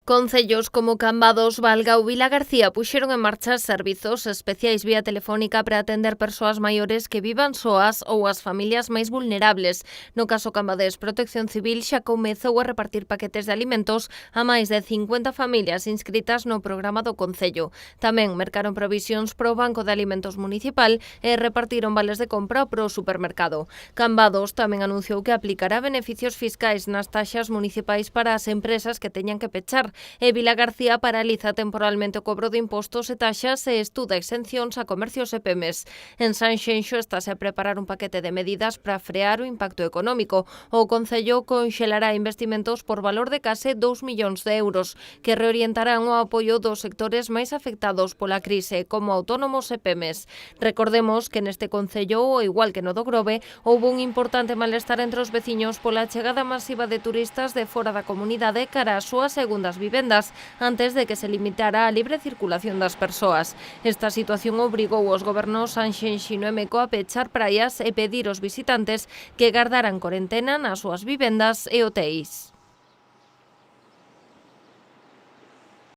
Concellos como Cambados, Valga ou Vilagarcía puxeron en marcha servizos especiais vía telefónica para atender persoas maiores que vivan soas ou as familias máis vulnerables. No caso Cambades, Protección Civil xa comezou a repartir paquetes de alimentos a máis de 50 familias inscritas no programa do Concello. Tamén mercaron provisións pro Banco de Alimentos Municipal e repartiron vales de compra pro supermercado. Cambados tamén anunciou que aplicará beneficios fiscais nas taxas municipais para as empresas que teñan que pechar. E Vilagarcía paraliza temporalmente o cobro de impostos e taxas e estuda exencións a comercios e pemes. En Sanxenxo estáse a preparar un paquete de medidas para frear o impacto económico. O Concello conxelará investimentos por valor de case 2 millóns de euros, que reorientarán o apoio dos sectores máis afectados pola crise, como autónomos e pemes. Recordemos que neste Concello, ao igual que no do Grove, houbo un importante malestar entre os veciños pola chegada masiva de turistas de fora da comunidade cara ás súas segundas vivendas, antes de que se limitara a libre circulación das persoas. Esta situación obrigou os gobernos sanxenxino e meco a pechar praias e pedir aos visitantes que gardaran corentena nas súas vivendas e hotéis.